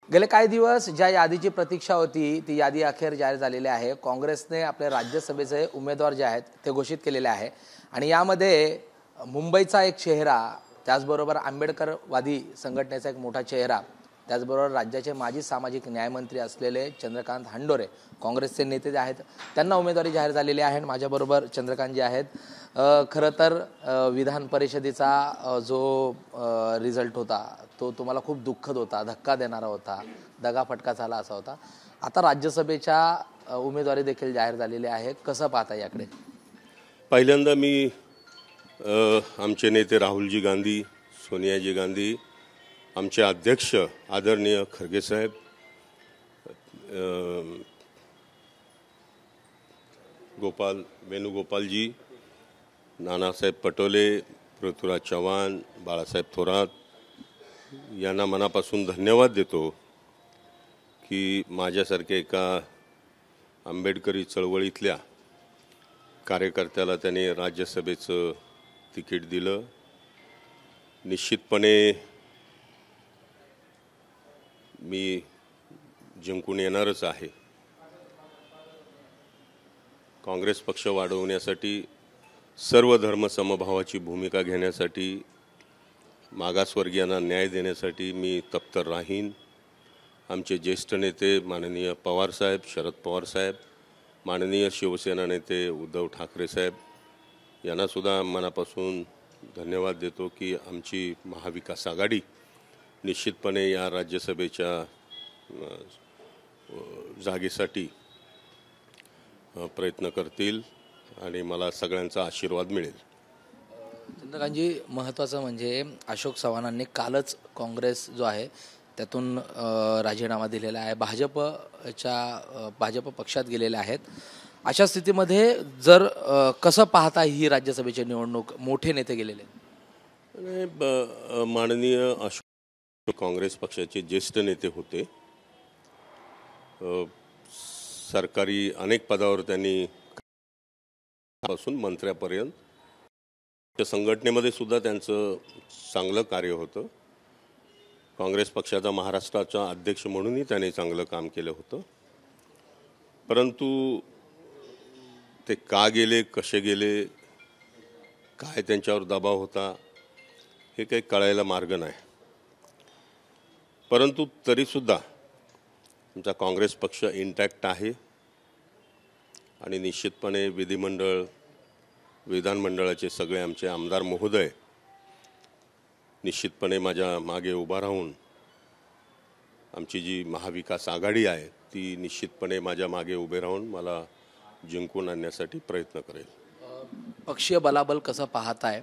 गेले काही दिवस ज्या यादीची प्रतीक्षा होती ती यादी अखेर जाहीर झालेली आहे। काँग्रेसने आपले राज्यसभेचे उमेदवार जे आहेत ते घोषित केलेले आहे आणि यामध्ये मुंबईचा एक चेहरा, त्याचबरोबर आंबेडकरवादी संघटनेचा एक मोठा चेहरा, त्याचबरोबर राज्याचे माजी सामाजिक न्यायमंत्री असलेले चंद्रकांत हंडोरे काँग्रेसचे नेते जे आहेत त्यांना उमेदवारी जाहीर झालेली आहे। माझ्याबरोबर चंद्रकांत जे आहेत, खरं तर विधान परिषदेचा जो रिझल्ट होता तो तुम्हाला खूप दुःखद होता, धक्का देणारा होता, दगाफटका झाला असा होता। आता राज्यसभेच्या उमेदवारी देखील जाहीर झालेली आहे, कसं पाहता याकडे? पहिल्यांदा मी आमचे नेते राहुलजी गांधी, सोनियाजी गांधी, आमचे अध्यक्ष आदरणीय खरगे साहेब, वेणुगोपालजी, नानासाहेब पटोले, पृथ्वीराज चव्हाण, बाळासाहेब थोरात यांना मनापासून धन्यवाद देतो की माझ्यासारख्या एका आंबेडकरी चळवळीतल्या कार्यकर्त्याला त्यांनी राज्यसभेचं तिकीट दिलं। निश्चितपणे मी जिंकून येणारच आहे। काँग्रेस पक्ष वाढवण्यासाठी, सर्व धर्म समभावाची भूमिका घेण्यासाठी, मागासवर्गीयांना न्याय देण्यासाठी मी तत्पर राहीन। आमचे ज्येष्ठ नेते माननीय पवारसाहेब, शरद पवारसाहेब, माननीय शिवसेना नेते उद्धव ठाकरे साहेब यांनासुद्धा मनापासून धन्यवाद देतो की आमची महाविकास आघाडी निश्चितपणे या राज्यसभेच्या जागेसाठी प्रयत्न करतील आणि मला सगळ्यांचा आशीर्वाद मिळेल। चंद्रकांतजी, महत्त्वाचं म्हणजे अशोक चव्हाणांनी कालच काँग्रेस जो आहे त्यातून राजीनामा दिलेला आहे, भाजप पक्षात गेलेले आहेत। अशा स्थितीमध्ये जर कसं पाहता ही राज्यसभेची निवडणूक, मोठे नेते गेलेले? माननीय अशोक काँग्रेस पक्षाचे ज्येष्ठ नेते होते, सरकारी अनेक पदावर त्यांनी पासून मंत्र्यापर्यंत संघटनेमध्ये सुद्धा त्यांचं चांगलं कार्य होतं। काँग्रेस पक्षाचा महाराष्ट्राचा अध्यक्ष म्हणूनही त्यांनी चांगलं काम केलं होतं, परंतु ते का गेले, कसे गेले, काय त्यांच्यावर दबाव होता हे काही कळायला मार्ग नाही। परंतु तरीसुद्धा आमचा काँग्रेस पक्ष इंटॅक्ट आहे आणि निश्चितपणे विधानमंडळाचे सगळे आमचे आमदार महोदय निश्चितपणे माझ्या मागे उभा राहून आमची जी महाविकास आघाडी आहे ती निश्चितपणे माझ्या मागे उभे राहून मला जिंकून आणण्यासाठी प्रयत्न करेल। पक्षीय बलाबल कसं पाहताय?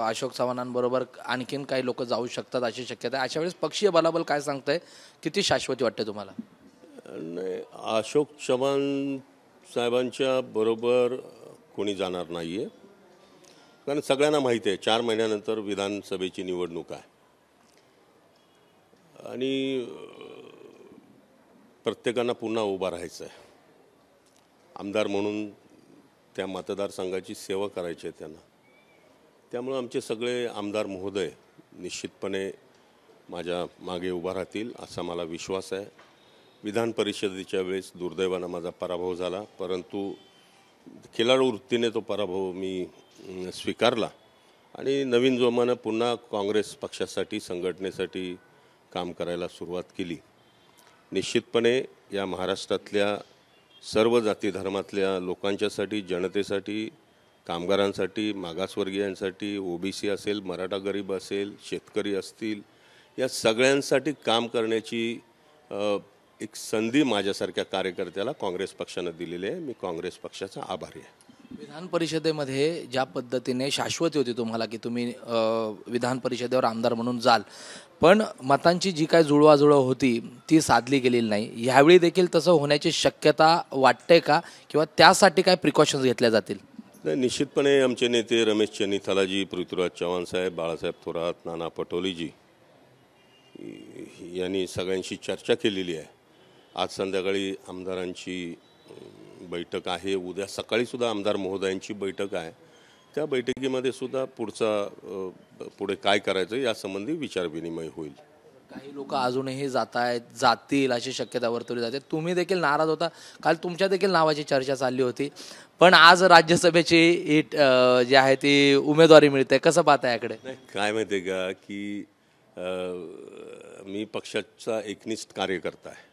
अशोक चव्हाणांबरोबर आणखीन काही लोक जाऊ शकतात अशी शक्यता आहे। अशा वेळेस पक्षीय बलाबल काय सांगताय, किती शाश्वती वाटते तुम्हाला? नाही, अशोक चव्हाण साहेबांच्या बरोबर कोणी जाणार नाही आहे, कारण सगळ्यांना माहिती आहे 4 महिन्यानंतर विधानसभेची निवडणूक आहे आणि प्रत्येकांना पुन्हा उभा राहायचं आहे। आमदार म्हणून त्या मतदारसंघाची सेवा करायची आहे त्यांना, त्यामुळे आमचे सगळे आमदार महोदय निश्चितपणे माझ्या मागे उभा राहतील असा मला विश्वास आहे। विधान परिषदेच्या वेळेस दुर्दैवानं माझा पराभव झाला, परंतु खिलाडू वृत्तीने तो पराभव मी स्वीकारला आणि नवीन जोमानं पुन्हा काँग्रेस पक्षासाठी, संघटनेसाठी काम करायला सुरुवात केली। निश्चितपणे या महाराष्ट्रातल्या सर्व जाती धर्मातल्या लोकांच्यासाठी, जनतेसाठी, कामगारांसाठी, मागासवर्गीयांसाठी, ओबीसी असेल, मराठा गरीब असेल, शेतकरी असतील, या सगळ्यांसाठी काम करण्याची एक संधी माझ्यासारख्या कार्यकर्त्याला काँग्रेस पक्षानं दिलेली आहे। मी काँग्रेस पक्षाचा आभारी आहे। विधान परिषदेमध्ये ज्या पद्धतीने शाश्वती होती तुम्हाला की तुम्ही विधान परिषदेवर आमदार म्हणून जाल, पण मतांची जी काय जुळवाजुळव होती ती साधली गेलेली नाही, यावेळी देखील तसं होण्याची शक्यता वाटते का, किंवा त्यासाठी काय प्रिकॉशन्स घेतल्या जातील? नाही, निश्चितपणे आमचे नेते रमेश चेन्नीथालाजी, पृथ्वीराज चव्हाण साहेब, बाळासाहेब थोरात, नाना पटोलेजी यांनी सगळ्यांशी चर्चा केलेली आहे। आज संध्याकाळी आमदारांची बैठक आहे, उद्या सकाळी सुद्धा आमदार महोदयांची बैठक आहे। त्या बैठकीमध्ये सुद्धा पुढे काय करायचं यासंबंधी विचारविनिमय होईल। काही लोक अजूनही जातील अशी शक्यता वर्तवली जाते. तुम्ही देखील नाराज होता, काल तुमच्या देखील नावाची चर्चा चालली होती, पण आज राज्यसभेची जी आहे ती उमेदवारी मिळते. कसं पाहता याकडे? नाही, काय माहिती आहे का की मी पक्षाचा एकनिष्ठ कार्यकर्ता आहे.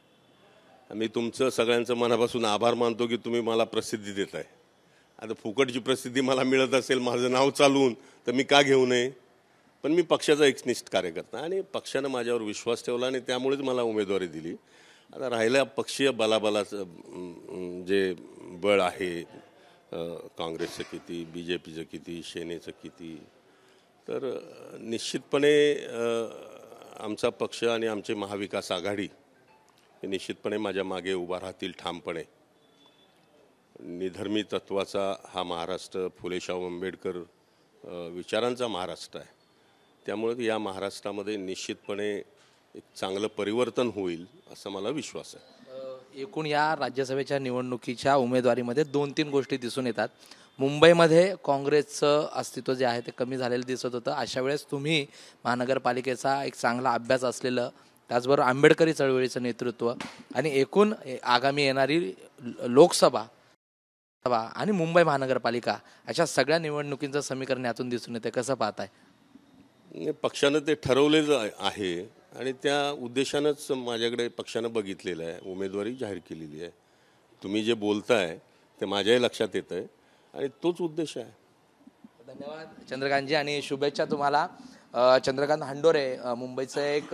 मी तुमचं सगळ्यांचं मनापासून आभार मानतो की तुम्ही मला प्रसिद्धी देताय. आता फुकटची प्रसिद्धी मला मिळत असेल माझं नाव चालवून तर मी का घेऊ नये. पण मी पक्षाचा एकनिष्ठ कार्यकर्ता आणि पक्षानं माझ्यावर विश्वास ठेवला आणि त्यामुळेच मला उमेदवारी दिली. आता राहिलं पक्षीय बलाबलाचं जे बळ आहे, काँग्रेसचं किती, BJPचं किती, सेनेचं किती, तर निश्चितपणे आमचा पक्ष आणि आमचे महाविकास आघाडी हे निश्चितपणे माझ्या मागे उभा राहतील ठामपणे. निधर्मी तत्वाचा हा महाराष्ट्र, फुले शाहू आंबेडकर विचारांचा महाराष्ट्र आहे. त्यामुळे या महाराष्ट्रामध्ये निश्चितपणे एक चांगलं परिवर्तन होईल असा मला विश्वास आहे. एकूण या राज्यसभेच्या निवडणुकीच्या उमेदवारीमध्ये 2-3 गोष्टी दिसून येतात. मुंबईमध्ये काँग्रेसचं अस्तित्व जे आहे ते कमी झालेलं दिसत होतं. अशा वेळेस तुम्ही महानगरपालिकेचा एक चांगला अभ्यास असलेलं, त्याचबरोबर आंबेडकरी चळवळीचं नेतृत्व आणि एकूण आगामी येणारी लोकसभा आणि मुंबई महानगरपालिका अशा सगळ्या निवडणुकींचं समीकरण यातून दिसून येते. कसं पाहताय? पक्षानं ते ठरवलेलं आहे आणि त्या उद्देशानंच माझ्याकडे पक्षानं बघितलेलं आहे, उमेदवारी जाहीर केलेली आहे. तुम्ही जे बोलताय ते माझ्याही लक्षात येतं आहे आणि तोच उद्देश आहे. धन्यवाद चंद्रकांतजी आणि शुभेच्छा तुम्हाला. चंद्रकांत हंडोरे मुंबईचं एक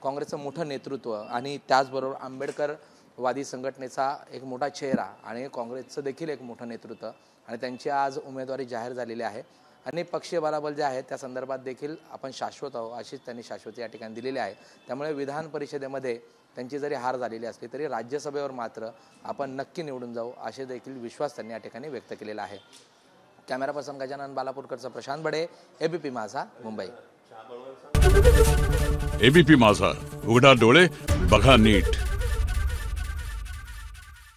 काँग्रेसचं मोठं नेतृत्व आणि त्याचबरोबर आंबेडकरवादी संघटनेचा एक मोठा चेहरा आणि काँग्रेसचं देखील एक मोठं नेतृत्व आणि त्यांची आज उमेदवारी जाहीर झालेली आहे. आणि पक्षीय बलाबल जे आहे त्या संदर्भात देखील आपण शाश्वत आहोत अशीच त्यांनी शाश्वती या ठिकाणी दिलेली आहे. त्यामुळे विधान परिषदेमध्ये त्यांची जरी हार झालेली असली तरी राज्यसभेवर मात्र आपण नक्की निवडून जाऊ असे देखील विश्वास त्यांनी या ठिकाणी व्यक्त केलेला आहे. कॅमेरा पर्सन गजानन बालापूरकरचा प्रशांत बडे, ABP माझा, मुंबई. ABP माझा, उघडा डोळे बघा नीट.